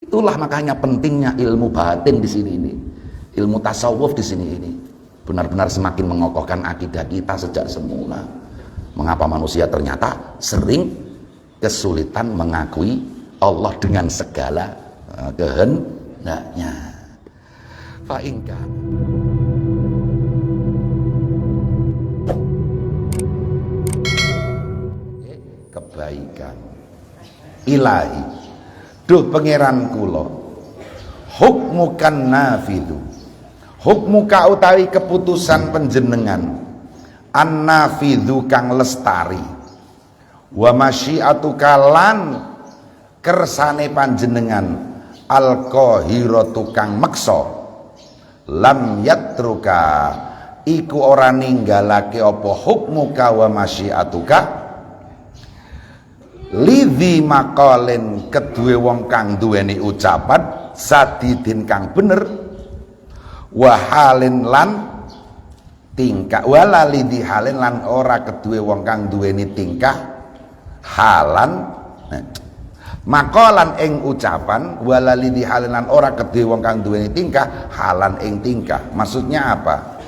Itulah makanya pentingnya ilmu batin di sini ini, ilmu tasawuf di sini ini, benar-benar semakin mengokohkan akidah kita sejak semula. Mengapa manusia ternyata sering kesulitan mengakui Allah dengan segala kehendaknya. Fa'inka kebaikan ilahi, duh pangeran kula, hukmukan nafidu, hukmuka utawi keputusan panjenengan, an-nafidu kang lestari, wa masyiatuka lan kersane panjenengan, al-qahiratu kang meksa, lam yatruka iku ora ninggalake apa hukmuka wa masyiatuka lidhi maqalin kedue wong kang duweni ucapan sadidin kang bener, wahalin lan tingkah, wala lidhi halin lan ora kedue wong kang duweni tingkah halan maqalan ing ucapan, wala lidhi halin lan ora kedue wong kang duweni tingkah halan ing tingkah. Maksudnya apa?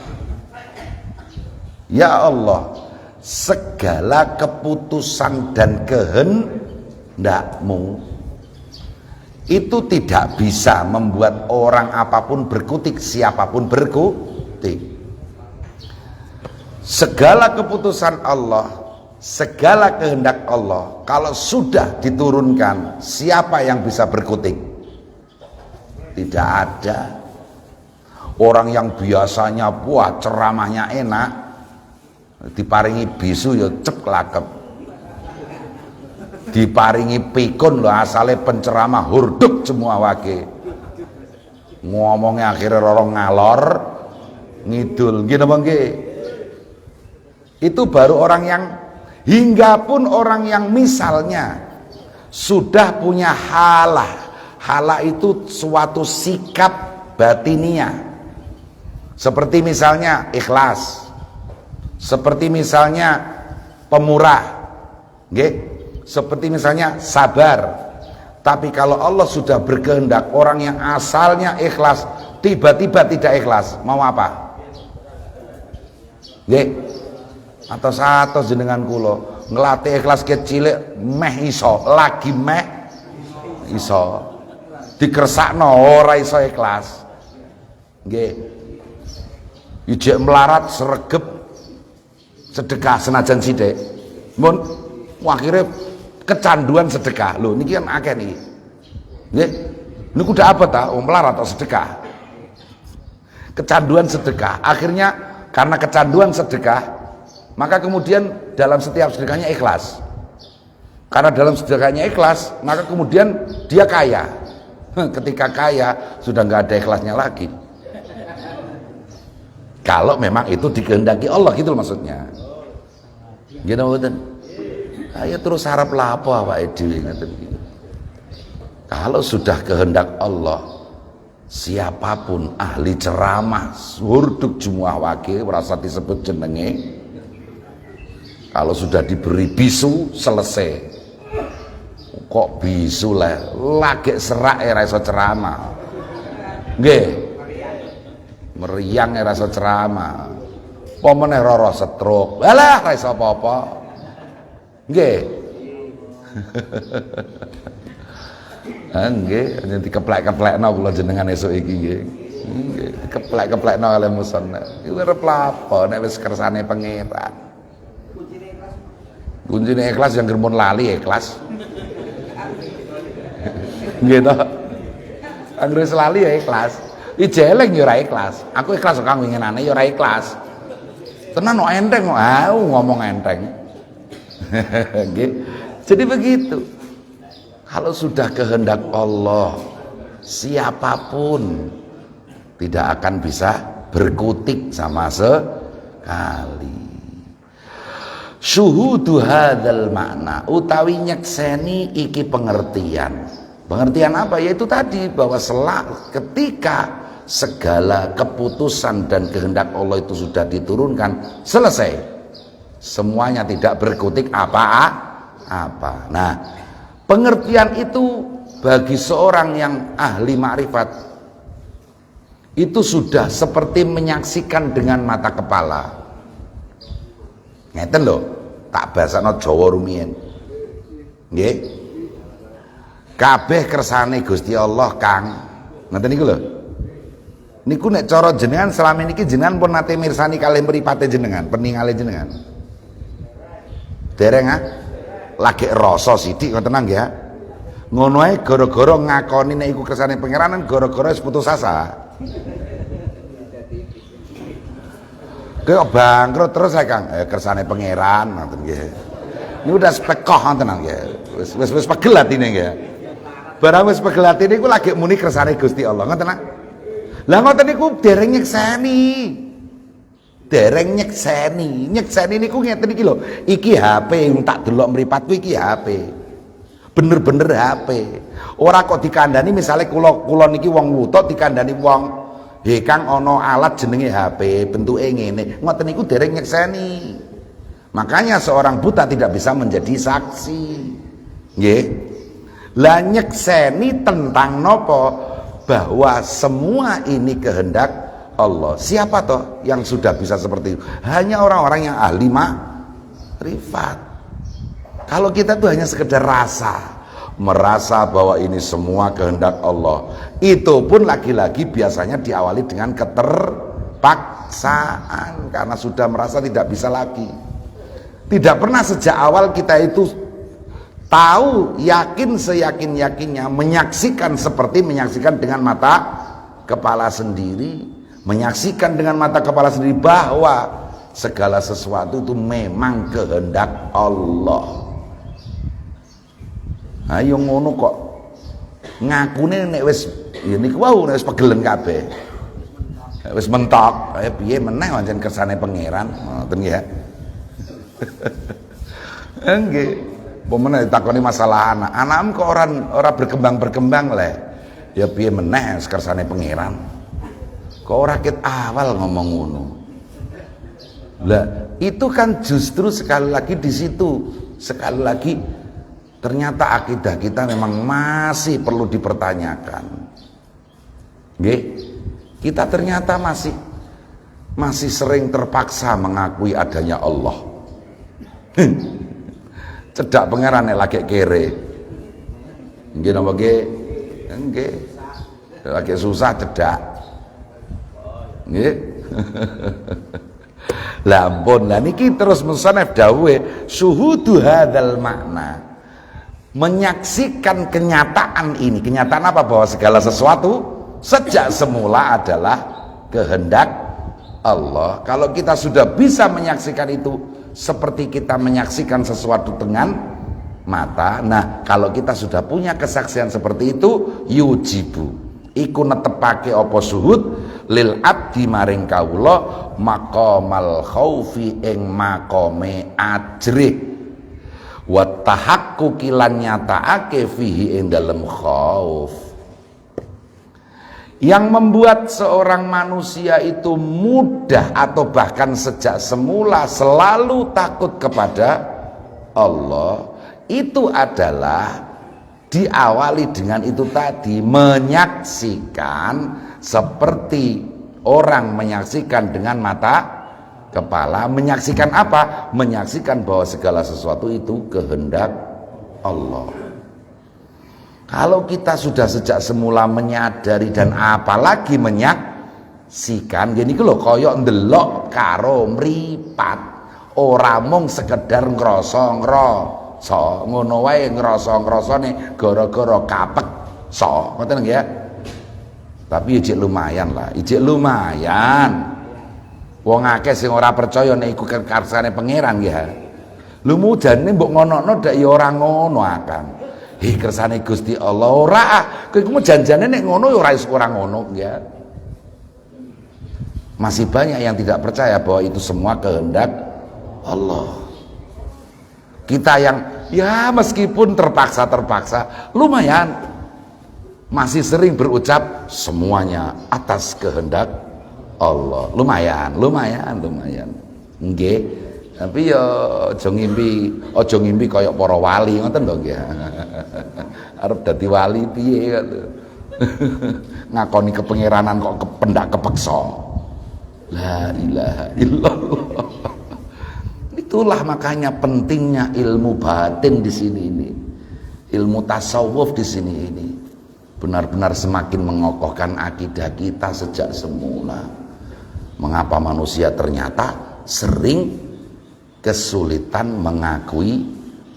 Ya Allah, segala keputusan dan kehendakmu itu tidak bisa membuat orang apapun berkutik, siapapun berkutik. Segala keputusan Allah, segala kehendak Allah, kalau sudah diturunkan, siapa yang bisa berkutik? Tidak ada. Orang yang biasanya buat ceramahnya enak, diparingi bisu ya cep lakep, diparingi pikun loh asale penceramah hurduk semua wake, ngomongnya akhirnya rorong ngalor ngidul gini bang. Itu baru orang yang, hingga pun orang yang misalnya sudah punya halah itu suatu sikap batiniah, seperti misalnya ikhlas, seperti misalnya pemurah, seperti misalnya sabar. Tapi kalau Allah sudah berkehendak orang yang asalnya ikhlas tiba-tiba tidak ikhlas, mau apa? Atau satu jenengan kulo ngelatih ikhlas kecil meh iso, lagi meh iso, dikersakno ora iso ikhlas, ijek melarat sregep sedekah senajan sithik mun akhirnya kecanduan sedekah. Lho niki kan akeh niki. Nggih. Niku udah apa ta? Melarat atau sedekah. Kecanduan sedekah. Akhirnya karena kecanduan sedekah, maka kemudian dalam setiap sedekahnya ikhlas. Karena dalam sedekahnya ikhlas, maka kemudian dia kaya. Ketika kaya sudah nggak ada ikhlasnya lagi. Kalau memang itu dikehendaki Allah gitu maksudnya. Gitu mboten. Ayo terus harap lapo awake dhewe ngoten iki. Kalau sudah kehendak Allah, siapapun ahli ceramah hurduk jumuah wake merasa disebut jenenge, kalau sudah diberi bisu selesai. Kok bisu lah, lagi serak ora iso ceramah. Nggih. Meriang ora iso ceramah. Apa meneh roro stroke. Alah ora iso apa-apa. Nggih. Nggih, nanti keplek-keplekno kula jenengan esuk iki nggih. Nggih, keplek-keplekno oleh musannaf. Iku arep lapo nek wis kersane pangeran. Kuncine ikhlas yang germun lali ikhlas. Nggih to. Anggere lali ya ikhlas. Ijeleng ya ora ikhlas. Aku ikhlas kok kang winginane ya ora ikhlas. Tenan kok enteng kok. Ngomong enteng. Nggih. Jadi begitu. Kalau sudah kehendak Allah, siapapun tidak akan bisa berkutik sama sekali. Syuhudu hadzal makna utawi nyekseni iki pengertian. Pengertian apa? Yaitu tadi bahwa ketika segala keputusan dan kehendak Allah itu sudah diturunkan, selesai. Semuanya tidak berkutik apa-apa. Nah, pengertian itu bagi seorang yang ahli makrifat itu sudah seperti menyaksikan dengan mata kepala. Ngeten lho, tak basakno Jawa rumiyin. Nggih. Kabeh kersane Gusti Allah, Kang. Ngoten niku lho. Niku nek cara jenengan selama niki jenengan pun nate mirsani kalih mripate jenengan, peningale jenengan. Dereng lagi rasa sithik ngoten nang ya. Ngono ae gara-gara ngakoni nek iku kersane pangeran, gara-gara wis putus asa. Kok bangkrut terus ya Kang, kersane pangeran ngoten nggih. Niku udah spekoh ngoten nggih. Wis pegel atine nggih. Barang wis pegel atine iku lagi muni kersane Gusti Allah ngoten nang. Lah ngoten niku dereng nyekseni. Dereng nyekseni. Nyekseni niku ngeten iki lho. Iki HP tak delok mripatku iki HP. Bener-bener HP. Ora kok dikandani misale kula niki wong wuta dikandani wong, "He Kang ana alat jenenge HP, bentuke ngene." Ngoten niku dereng nyekseni. Makanya seorang buta tidak bisa menjadi saksi. Nggih. Lah nyekseni tentang nopo? Bahwa semua ini kehendak Allah. Siapa toh yang sudah bisa seperti itu? Hanya orang-orang yang ahli makrifat. Kalau kita tuh hanya sekedar merasa bahwa ini semua kehendak Allah, itu pun lagi-lagi biasanya diawali dengan keterpaksaan karena sudah merasa tidak bisa lagi. Tidak pernah sejak awal kita itu tahu, yakin seyakin-yakinnya, menyaksikan seperti menyaksikan dengan mata kepala sendiri, menyaksikan dengan mata kepala sendiri bahwa segala sesuatu itu memang kehendak Allah. Ayo ngono kok ngakune nek wis ya niku wau nek wis pegelen kabeh. Wis mentok, ayo piye meneh pancen kersane pangeran, ngoten nggih ya. Nggih. Pemene ditakoni masalah anak. Anakmu kok ora berkembang le. Ya piye meneh kersane pangeran. Kok ora ket awal ngomong ngono. Lah, itu kan justru sekali lagi di situ. Sekali lagi ternyata akidah kita memang masih perlu dipertanyakan. Nggih. Kita ternyata masih sering terpaksa mengakui adanya Allah. Cedak pangeran nek lagi kere. Nggih napa nggih? Nggih. Lagi susah cedak. Nggih. Lah ampun, lah niki terus musannaf dawuhe syuhudu hadzal makna. Menyaksikan kenyataan ini. Kenyataan apa? Bahwa segala sesuatu sejak semula adalah kehendak Allah. Kalau kita sudah bisa menyaksikan itu seperti kita menyaksikan sesuatu dengan mata. Nah, kalau kita sudah punya kesaksian seperti itu, yujibu iku netepake apa suhud lil abdi maring kawula maqamal khaufi ing maqame ajrih wa tahaqquqi lan nyatakake fihi ing dalem khauf. Yang membuat seorang manusia itu mudah atau bahkan sejak semula selalu takut kepada Allah itu adalah diawali dengan itu tadi, menyaksikan seperti orang menyaksikan dengan mata kepala. Menyaksikan apa? Menyaksikan bahwa segala sesuatu itu kehendak Allah. Kalau kita sudah sejak semula menyadari dan apalagi menyaksikan, gini lho kaya ndelok karo mripat, ora mung sekedar ngrasa-ngrasa, ngono wae ngrasa-ngrasane gara-gara kapeksa, ngoten nggih ya. Tapi ijek lumayan lah, ijek lumayan. Wong akeh sing ora percaya nek iku kersane pangeran nggih. Lho mudane mbok ngonokno dak ya ora ngono akan. Kersane Gusti Allah ora kowe iku janjane nek ngono ya ora ngono ya. Masih banyak yang tidak percaya bahwa itu semua kehendak Allah. Kita yang ya meskipun terpaksa lumayan masih sering berucap semuanya atas kehendak Allah. Lumayan. Nggih. Tapi ya aja ngimpi kaya para wali ngoten lho nggih. Arep dadi wali piye kok. Ngakoni kepengeranan kok kependak kepeksa. La ilaha illallah. Itulah makanya pentingnya ilmu batin di sini ini. Ilmu tasawuf di sini ini. Benar-benar semakin mengokohkan akidah kita sejak semula. Mengapa manusia ternyata sering kesulitan mengakui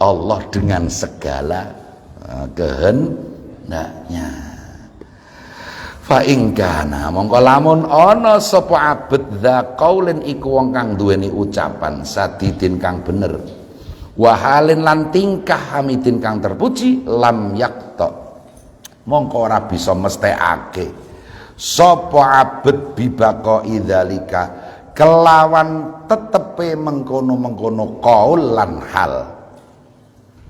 Allah dengan segala kehendaknya. Fa in kana mongko lamun ana sapa abet dza qaulin iku wong kang duweni ucapan sadidin kang bener wa halin lan tingkah hamidin kang terpuji lam yakta mongko ora bisa mesthekake sapa abet bibaqo idzalika kelawan tetepe mengkono-mengkono qaul lan hal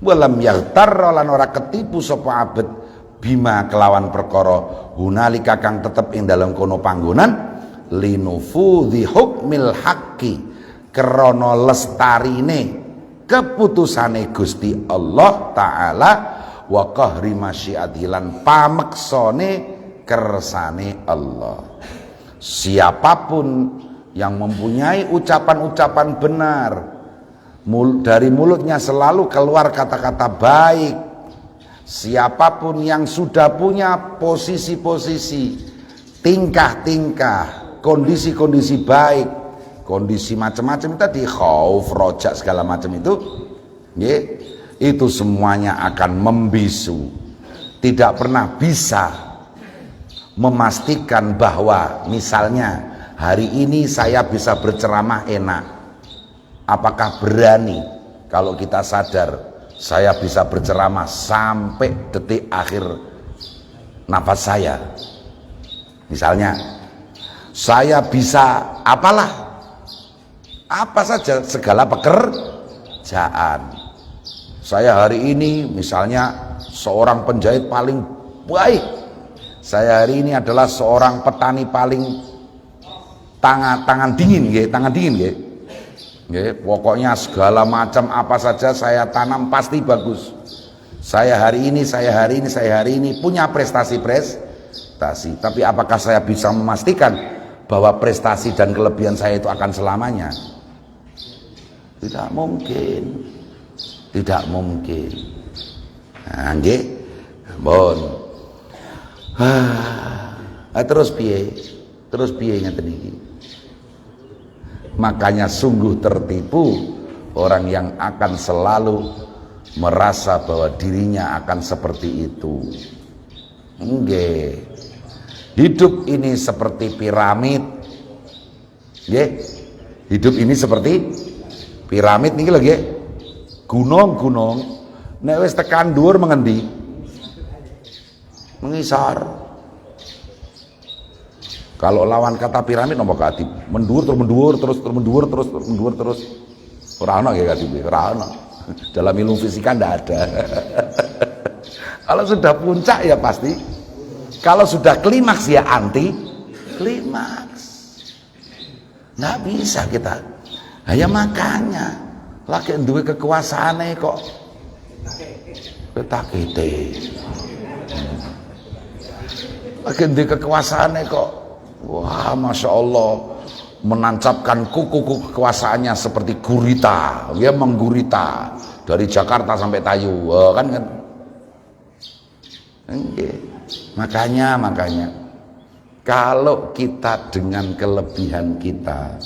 walam yaltar lan ora ketipu sapa abet bima kelawan perkara hunalika kang tetep ing dalam kono panggonan linufudhi hukmil haqqi krana lestarine keputusane Gusti Allah taala wa qahri masyiati lan pameksane kersane Allah. Siapapun yang mempunyai ucapan-ucapan benar dari mulutnya selalu keluar kata-kata baik. Siapapun yang sudah punya posisi-posisi, tingkah-tingkah, kondisi-kondisi baik, kondisi macam-macam tadi, khauf, rojak segala macam itu semuanya akan membisu. Tidak pernah bisa memastikan bahwa misalnya hari ini saya bisa berceramah enak. Apakah berani kalau kita sadar saya bisa berceramah sampai detik akhir nafas saya? Misalnya saya bisa apa saja segala pekerjaan. Saya hari ini misalnya seorang penjahit paling baik. Saya hari ini adalah seorang petani paling tangan dingin nggih. Pokoknya segala macam apa saja saya tanam pasti bagus. Saya hari ini punya prestasi. Tapi apakah saya bisa memastikan bahwa prestasi dan kelebihan saya itu akan selamanya? Tidak mungkin. Nah, nggih. Bon. Terus piye ngeten iki? Makanya sungguh tertipu orang yang akan selalu merasa bahwa dirinya akan seperti itu. Nggih. Hidup ini seperti piramid. Nggih. Hidup ini seperti piramid niki lho nggih. Gunung-gunung nek wis tekan dhuwur mengendi? Mengisor. Kalau lawan kata piramid nomor kati mendur terus. Ora ono ya kati, ora ono. Dalam ilmu fisika ndak ada. Kalau sudah puncak ya pasti. Kalau sudah klimaks ya anti klimaks. Nggak bisa kita. Ya makanya lagi duwe kekuasaane kok ketakite. Lagi duwe kekuasaane kok wah, Masya Allah, menancapkan kuku kekuasaannya seperti gurita. Dia menggurita dari Jakarta sampai Tayu, kan? Makanya kalau kita dengan kelebihan kita,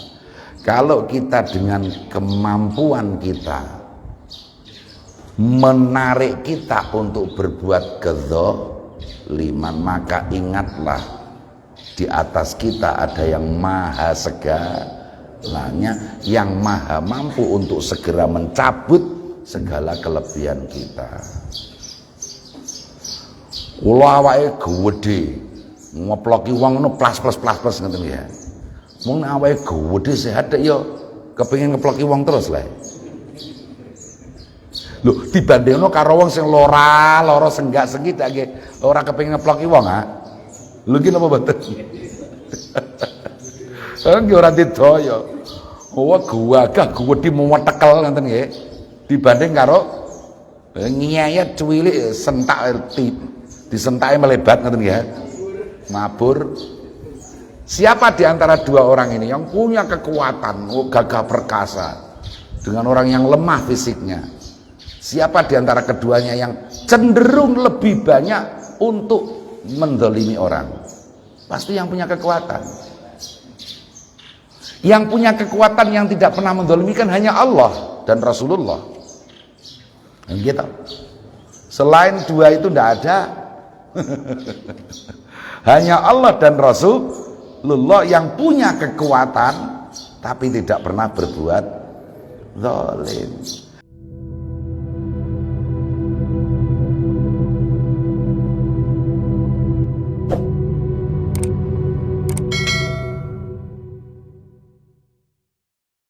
kalau kita dengan kemampuan kita menarik kita untuk berbuat kedzaliman, maka ingatlah di atas kita ada yang maha segalanya, yang maha mampu untuk segera mencabut segala kelebihan kita. Kula awake gedhe, ngeploki wong ngono plus ngoten ya. Mung awake gedhe sehat ya kepengin ngeploki wong terus lah. Lho, dibandingno karo wong sing lara senggak-senggit nggih ora kepengin ngeploki wong Lho ki napa mboten? Nggih ora didaya. gua di mewetekel ngoten nggih. Dibanding karo ngiyayat cuwilik sentak disentake melebat ngoten nggih. Mabur. Siapa di antara dua orang ini yang punya kekuatan, gagah perkasa dengan orang yang lemah fisiknya? Siapa di antara keduanya yang cenderung lebih banyak untuk mendolimi orang? Pasti yang punya kekuatan. Yang punya kekuatan yang tidak pernah mendolimi kan hanya Allah dan Rasulullah. Gitu. Selain dua itu tidak ada. Hanya Allah dan Rasulullah yang punya kekuatan tapi tidak pernah berbuat zalim.